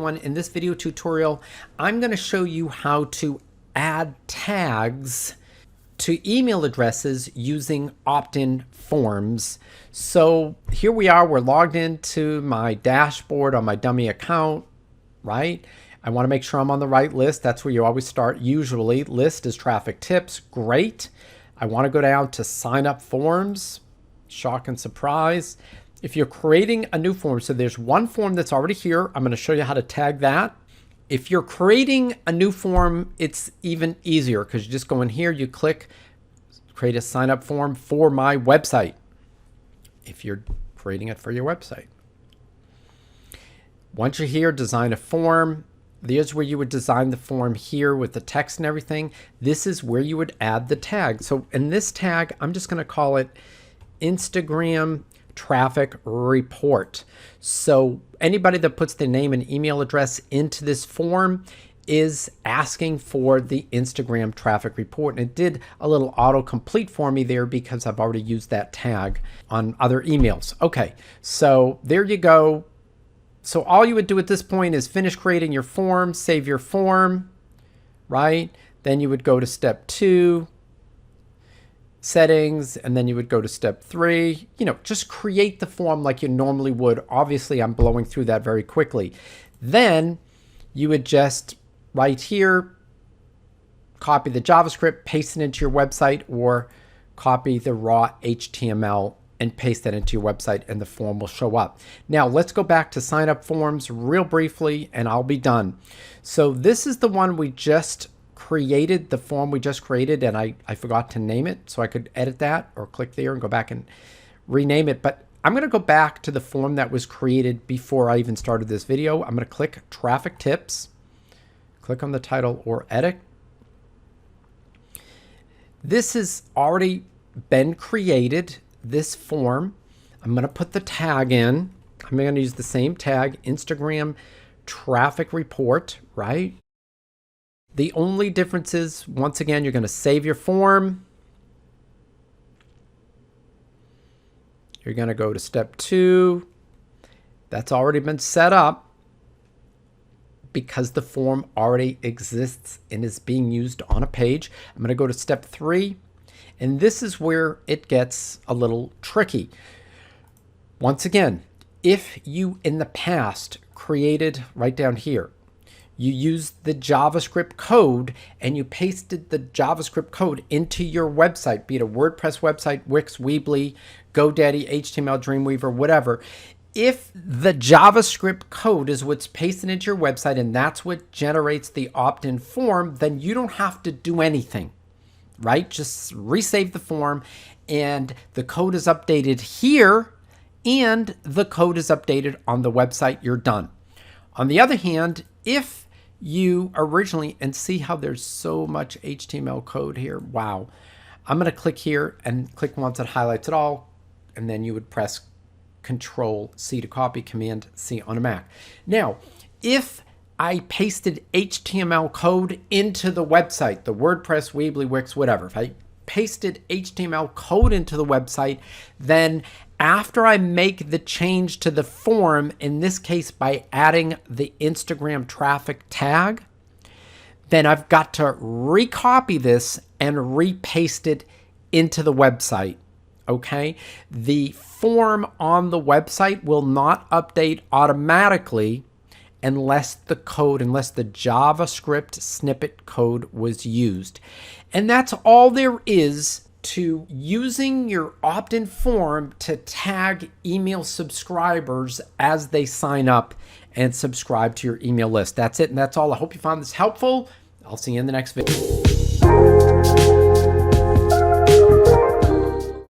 everyone. In this video tutorial, I'm going to show you how to add tags to email addresses using opt-in forms. So here we are, we're logged into my dashboard on my dummy account, right? I want to make sure I'm on the right list. That's where you always start usually. List is traffic tips, great. I want to go down to sign up forms, shock and surprise. If you're creating a new form, so there's one form that's already here. I'm going to show you how to tag that. If you're creating a new form, it's even easier because you just go in here, you click create a sign up form for my website. If you're creating it for your website. Once you're here, design a form. There's where you would design the form here with the text and everything. This is where you would add the tag. So in this tag, I'm just going to call it Instagram traffic report. So anybody that puts their name and email address into this form is asking for the Instagram traffic report. And it did a little autocomplete for me there because I've already used that tag on other emails. Okay, so there you go. So all you would do at this point is finish creating your form, save your form, right? Then you would go to step 2, settings, and then you would go to step 3. You know, just create the form like you normally would. Obviously, I'm blowing through that very quickly. Then you would just right here, copy the JavaScript, paste it into your website, or copy the raw HTML and paste that into your website and the form will show up. Now let's go back to sign up forms real briefly and I'll be done. So this is the one we just created, the form we just created, and I forgot to name it, so I could edit that or click there and go back and rename it. But I'm going to go back to the form that was created before I even started this video. I'm going to click traffic tips, click on the title or edit. This has already been created, this form. I'm going to put the tag in. I'm going to use the same tag, Instagram traffic report, right? The only difference is, once again, you're going to save your form. You're going to go to step 2. That's already been set up because the form already exists and is being used on a page. I'm going to go to step 3. And this is where it gets a little tricky. Once again, if you in the past created, right down here, you used the JavaScript code and you pasted the JavaScript code into your website, be it a WordPress website, Wix, Weebly, GoDaddy, HTML, Dreamweaver, whatever. If the JavaScript code is what's pasted into your website and that's what generates the opt-in form, then you don't have to do anything. Right? Just resave the form and the code is updated here and the code is updated on the website. You're done. On the other hand, if you originally, and see how there's so much HTML code here. Wow. I'm going to click here and click once it highlights it all. And then you would press Control C to copy, Command C on a Mac. Now, if I pasted HTML code into the website, the WordPress, Weebly, Wix, whatever. If I pasted HTML code into the website, then after I make the change to the form, in this case by adding the Instagram traffic tag, then I've got to recopy this and repaste it into the website. Okay? The form on the website will not update automatically unless the JavaScript snippet code was used. And that's all there is to using your opt-in form to tag email subscribers as they sign up and subscribe to your email list. That's it, and that's all. I hope you found this helpful. I'll see you in the next video.